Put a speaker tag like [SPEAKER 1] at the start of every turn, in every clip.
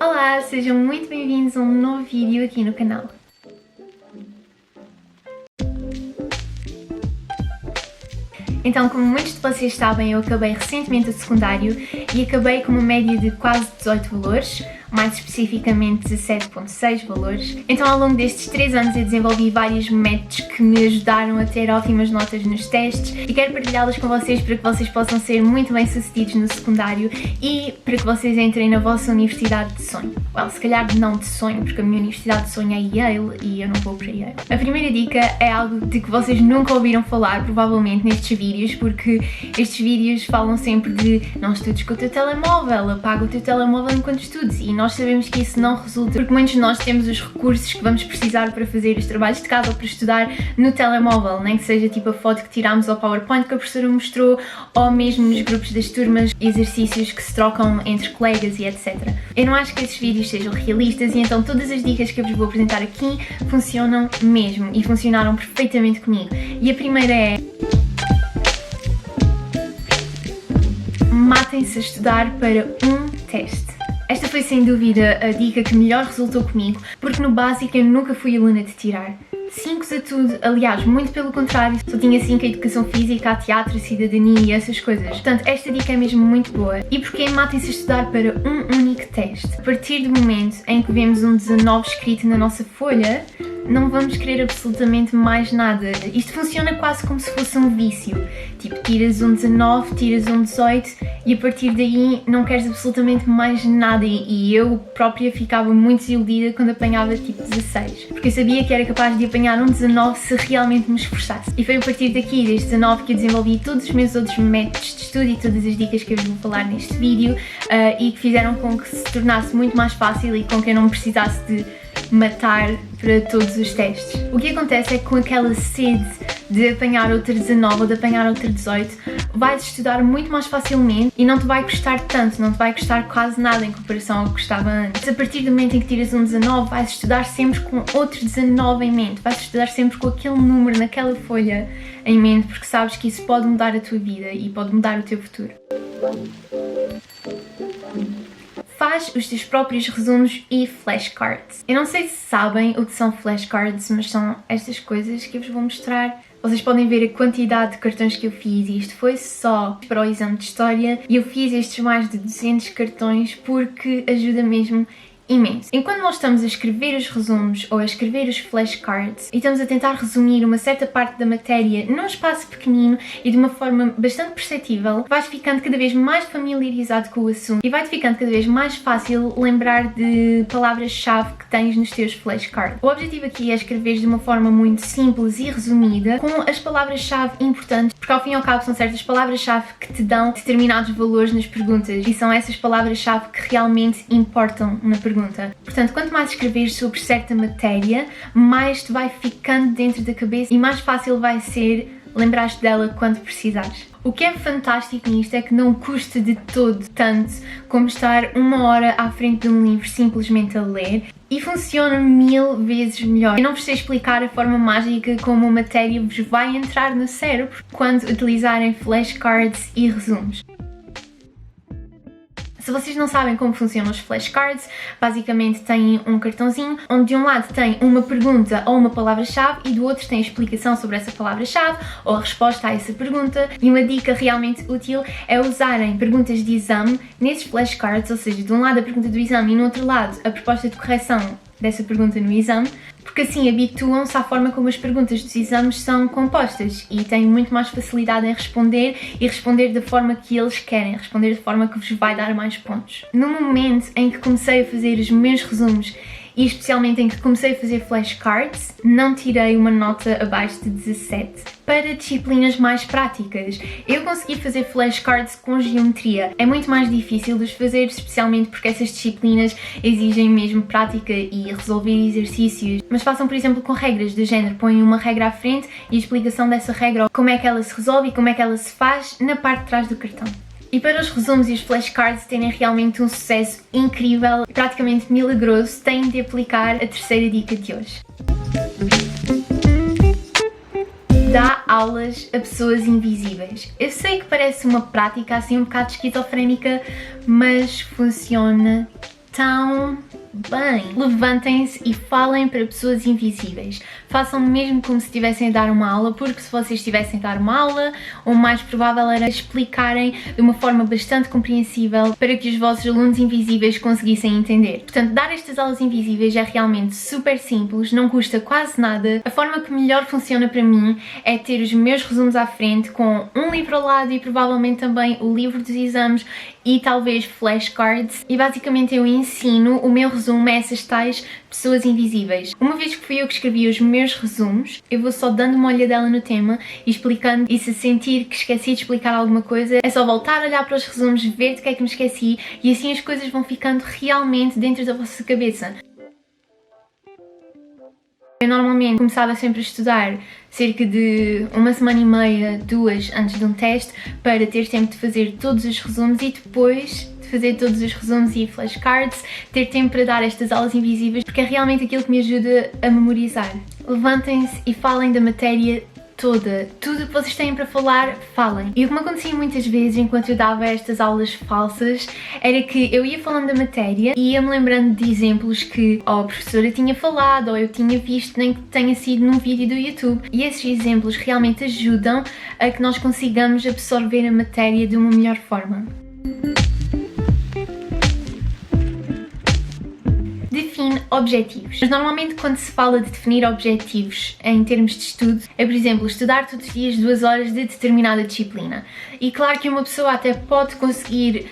[SPEAKER 1] Olá, sejam muito bem-vindos a um novo vídeo aqui no canal. Então, como muitos de vocês sabem, eu acabei recentemente o secundário e acabei com uma média de quase 18 valores, mais especificamente 17.6 valores. Então, ao longo destes 3 anos eu desenvolvi vários métodos que me ajudaram a ter ótimas notas nos testes e quero partilhá-los com vocês para que vocês possam ser muito bem sucedidos no secundário e para que vocês entrem na vossa universidade de sonho. Well, se calhar não de sonho, porque a minha universidade de sonho é Yale e eu não vou para Yale. A primeira dica é algo de que vocês nunca ouviram falar, provavelmente, nestes vídeos, porque estes vídeos falam sempre de não estudes com o teu telemóvel, apaga o teu telemóvel enquanto estudes, e nós sabemos que isso não resulta, porque muitos de nós temos os recursos que vamos precisar para fazer os trabalhos de casa ou para estudar no telemóvel, nem que seja tipo a foto que tirámos ao PowerPoint que a professora mostrou, ou mesmo nos grupos das turmas, exercícios que se trocam entre colegas e etc. Eu não acho que esses vídeos sejam realistas e então todas as dicas que eu vos vou apresentar aqui funcionam mesmo e funcionaram perfeitamente comigo. E a primeira é: matem-se a estudar para um teste. Esta foi sem dúvida a dica que melhor resultou comigo, porque no básico eu nunca fui aluna de tirar 5 a tudo, aliás, muito pelo contrário, só tinha 5 a educação física, a teatro, a cidadania e essas coisas. Portanto, esta dica é mesmo muito boa. E porquê matem-se a estudar para um único teste? A partir do momento em que vemos um 19 escrito na nossa folha, não vamos querer absolutamente mais nada. Isto funciona quase como se fosse um vício. Tipo, tiras um 19, tiras um 18 e a partir daí não queres absolutamente mais nada. E eu própria ficava muito desiludida quando apanhava tipo 16. Porque eu sabia que era capaz de apanhar um 19 se realmente me esforçasse. E foi a partir daqui, deste 19, que eu desenvolvi todos os meus outros métodos de estudo e todas as dicas que eu vos vou falar neste vídeo e que fizeram com que se tornasse muito mais fácil e com que eu não precisasse de matar para todos os testes. O que acontece é que com aquela sede de apanhar outra 19 ou de apanhar outra 18, vais estudar muito mais facilmente e não te vai custar tanto, não te vai custar quase nada em comparação ao que custava antes. A partir do momento em que tiras um 19, vais estudar sempre com outro 19 em mente, vais estudar sempre com aquele número naquela folha em mente, porque sabes que isso pode mudar a tua vida e pode mudar o teu futuro. Faz os teus próprios resumos e flashcards. Eu não sei se sabem o que são flashcards, mas são estas coisas que eu vos vou mostrar. Vocês podem ver a quantidade de cartões que eu fiz e isto foi só para o exame de História e eu fiz estes mais de 200 cartões porque ajuda mesmo imenso. Enquanto nós estamos a escrever os resumos ou a escrever os flashcards e estamos a tentar resumir uma certa parte da matéria num espaço pequenino e de uma forma bastante perceptível, vais ficando cada vez mais familiarizado com o assunto e vai-te ficando cada vez mais fácil lembrar de palavras-chave que tens nos teus flashcards. O objetivo aqui é escrever de uma forma muito simples e resumida com as palavras-chave importantes, porque ao fim e ao cabo são certas palavras-chave que te dão determinados valores nas perguntas e são essas palavras-chave que realmente importam na pergunta. Portanto, quanto mais escreveres sobre certa matéria, mais te vai ficando dentro da cabeça e mais fácil vai ser lembrar-te dela quando precisares. O que é fantástico nisto é que não custa de todo tanto como estar uma hora à frente de um livro simplesmente a ler e funciona 1000 vezes melhor. Eu não vos sei explicar a forma mágica como a matéria vos vai entrar no cérebro quando utilizarem flashcards e resumos. Se vocês não sabem como funcionam os flashcards, basicamente têm um cartãozinho onde de um lado tem uma pergunta ou uma palavra-chave e do outro tem a explicação sobre essa palavra-chave ou a resposta a essa pergunta. E uma dica realmente útil é usarem perguntas de exame nesses flashcards, ou seja, de um lado a pergunta do exame e no outro lado a proposta de correção dessa pergunta no exame, porque assim habituam-se à forma como as perguntas dos exames são compostas e têm muito mais facilidade em responder e responder da forma que eles querem, responder da forma que vos vai dar mais pontos. No momento em que comecei a fazer os meus resumos e especialmente em que comecei a fazer flashcards, não tirei uma nota abaixo de 17. Para disciplinas mais práticas, eu consegui fazer flashcards com geometria. É muito mais difícil de os fazer, especialmente porque essas disciplinas exigem mesmo prática e resolver exercícios. Mas façam, por exemplo, com regras do género. Põem uma regra à frente e a explicação dessa regra, como é que ela se resolve e como é que ela se faz na parte de trás do cartão. E para os resumos e os flashcards terem realmente um sucesso incrível, praticamente milagroso, têm de aplicar a terceira dica de hoje. Dá aulas a pessoas invisíveis. Eu sei que parece uma prática assim um bocado esquizofrénica, mas funciona tão bem. Levantem-se e falem para pessoas invisíveis. Façam mesmo como se estivessem a dar uma aula, porque se vocês estivessem a dar uma aula, o mais provável era explicarem de uma forma bastante compreensível para que os vossos alunos invisíveis conseguissem entender. Portanto, dar estas aulas invisíveis é realmente super simples, não custa quase nada. A forma que melhor funciona para mim é ter os meus resumos à frente com um livro ao lado e provavelmente também o livro dos exames e talvez flashcards, e basicamente eu ensino o meu resumo a essas tais pessoas invisíveis. Uma vez que fui eu que escrevi os meus resumos, eu vou só dando uma olhadela no tema e explicando, e se sentir que esqueci de explicar alguma coisa, é só voltar a olhar para os resumos, ver de que é que me esqueci, e assim as coisas vão ficando realmente dentro da vossa cabeça. Eu normalmente começava sempre a estudar cerca de uma semana e meia, 2 antes de um teste, para ter tempo de fazer todos os resumos e depois de fazer todos os resumos e flashcards, ter tempo para dar estas aulas invisíveis, porque é realmente aquilo que me ajuda a memorizar. Levantem-se e falem da matéria toda. Tudo o que vocês têm para falar, falem. E o que me acontecia muitas vezes enquanto eu dava estas aulas falsas era que eu ia falando da matéria e ia-me lembrando de exemplos que ou a professora tinha falado ou eu tinha visto, nem que tenha sido num vídeo do YouTube. E esses exemplos realmente ajudam a que nós consigamos absorver a matéria de uma melhor forma. Define objetivos. Mas normalmente quando se fala de definir objetivos em termos de estudo, é por exemplo, estudar todos os dias 2 horas de determinada disciplina. E claro que uma pessoa até pode conseguir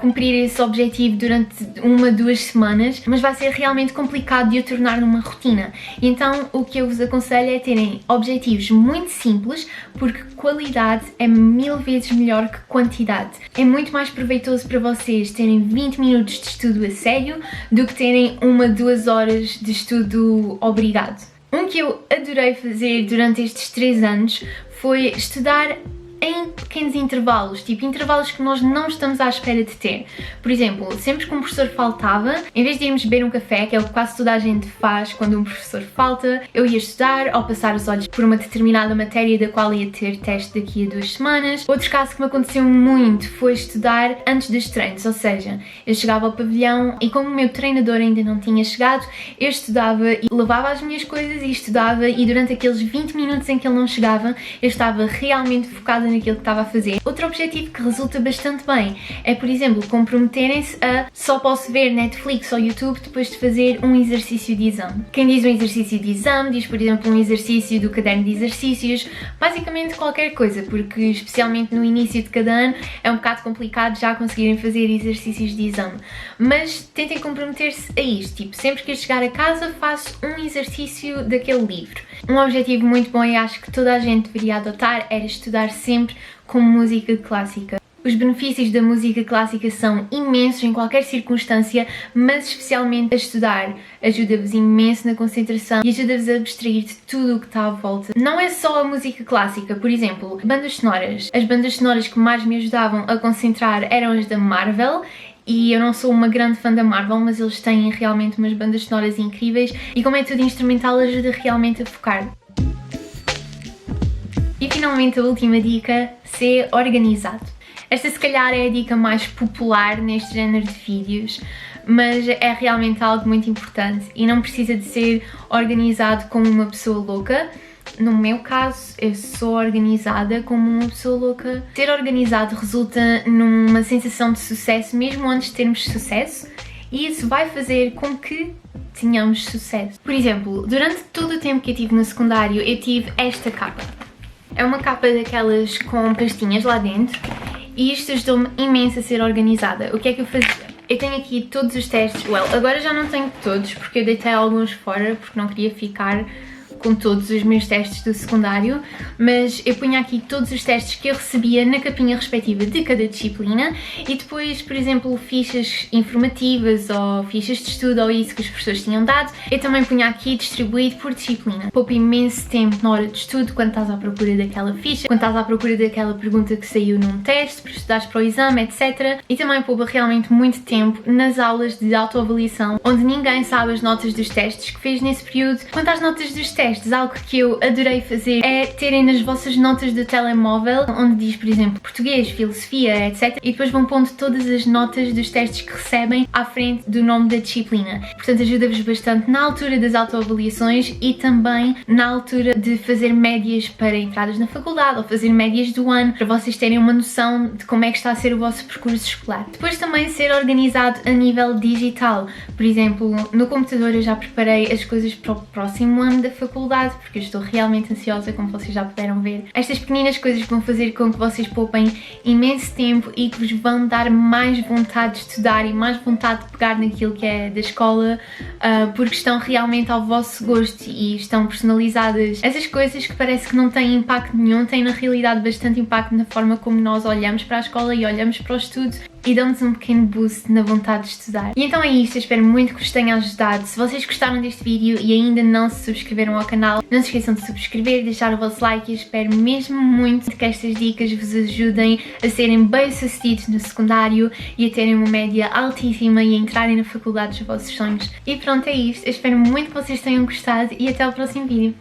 [SPEAKER 1] cumprir esse objetivo durante 1, 2 semanas, mas vai ser realmente complicado de o tornar numa rotina. E então o que eu vos aconselho é terem objetivos muito simples, porque qualidade é 1000 vezes melhor que quantidade. É muito mais proveitoso para vocês terem 20 minutos de estudo a sério do que terem 1, 2 horas de estudo obrigado. Um que eu adorei fazer durante estes 3 anos foi estudar em pequenos intervalos, tipo intervalos que nós não estamos à espera de ter. Por exemplo, sempre que um professor faltava, em vez de irmos beber um café, que é o que quase toda a gente faz quando um professor falta, eu ia estudar ou passar os olhos por uma determinada matéria da qual ia ter teste daqui a 2 semanas. Outro caso que me aconteceu muito foi estudar antes dos treinos, ou seja, eu chegava ao pavilhão e como o meu treinador ainda não tinha chegado, eu estudava e levava as minhas coisas e estudava, e durante aqueles 20 minutos em que ele não chegava, eu estava realmente focada naquilo que estava a fazer. Outro objetivo que resulta bastante bem é, por exemplo, comprometerem-se a só posso ver Netflix ou YouTube depois de fazer um exercício de exame. Quem diz um exercício de exame diz, por exemplo, um exercício do caderno de exercícios, basicamente qualquer coisa, porque especialmente no início de cada ano é um bocado complicado já conseguirem fazer exercícios de exame. Mas tentem comprometer-se a isto, tipo, sempre que eu chegar a casa faço um exercício daquele livro. Um objetivo muito bom e acho que toda a gente deveria adotar era estudar sempre com música clássica. Os benefícios da música clássica são imensos em qualquer circunstância, mas especialmente a estudar ajuda-vos imenso na concentração e ajuda-vos a abstrair de tudo o que está à volta. Não é só a música clássica, por exemplo, bandas sonoras. As bandas sonoras que mais me ajudavam a concentrar eram as da Marvel. E eu não sou uma grande fã da Marvel, mas eles têm realmente umas bandas sonoras incríveis e como é tudo instrumental ajuda realmente a focar. E finalmente a última dica, ser organizado. Esta se calhar é a dica mais popular neste género de vídeos, mas é realmente algo muito importante e não precisa de ser organizado como uma pessoa louca. No meu caso, eu sou organizada como uma pessoa louca. Ser organizado resulta numa sensação de sucesso mesmo antes de termos sucesso, e isso vai fazer com que tenhamos sucesso. Por exemplo, durante todo o tempo que eu tive no secundário, eu tive esta capa. É uma capa daquelas com pastinhas lá dentro e isto ajudou-me imenso a ser organizada. O que é que eu fazia? Eu tenho aqui todos os testes, agora já não tenho todos porque eu deitei alguns fora porque não queria ficar com todos os meus testes do secundário, mas eu punha aqui todos os testes que eu recebia na capinha respectiva de cada disciplina e depois, por exemplo, fichas informativas ou fichas de estudo ou isso que os professores tinham dado, eu também punha aqui distribuído por disciplina. Poupa imenso tempo na hora de estudo quando estás à procura daquela ficha, quando estás à procura daquela pergunta que saiu num teste, para estudares para o exame, etc. E também poupa realmente muito tempo nas aulas de autoavaliação, onde ninguém sabe as notas dos testes que fez nesse período. Quanto às notas dos testes, testes, algo que eu adorei fazer é terem nas vossas notas do telemóvel, onde diz, por exemplo, português, filosofia, etc. E depois vão pondo todas as notas dos testes que recebem à frente do nome da disciplina. Portanto, ajuda-vos bastante na altura das autoavaliações e também na altura de fazer médias para entradas na faculdade ou fazer médias do ano, para vocês terem uma noção de como é que está a ser o vosso percurso escolar. Depois também ser organizado a nível digital. Por exemplo, no computador eu já preparei as coisas para o próximo ano da faculdade, porque eu estou realmente ansiosa, como vocês já puderam ver. Estas pequenas coisas vão fazer com que vocês poupem imenso tempo e que vos vão dar mais vontade de estudar e mais vontade de pegar naquilo que é da escola, porque estão realmente ao vosso gosto e estão personalizadas. Essas coisas que parece que não têm impacto nenhum, têm na realidade bastante impacto na forma como nós olhamos para a escola e olhamos para o estudo e dão-nos um pequeno boost na vontade de estudar. E então é isto, eu espero muito que vos tenha ajudado. Se vocês gostaram deste vídeo e ainda não se subscreveram ao canal, não se esqueçam de subscrever, deixar o vosso like e eu espero mesmo muito que estas dicas vos ajudem a serem bem sucedidos no secundário e a terem uma média altíssima e a entrarem na faculdade dos vossos sonhos. E pronto, é isto. Eu espero muito que vocês tenham gostado e até ao próximo vídeo.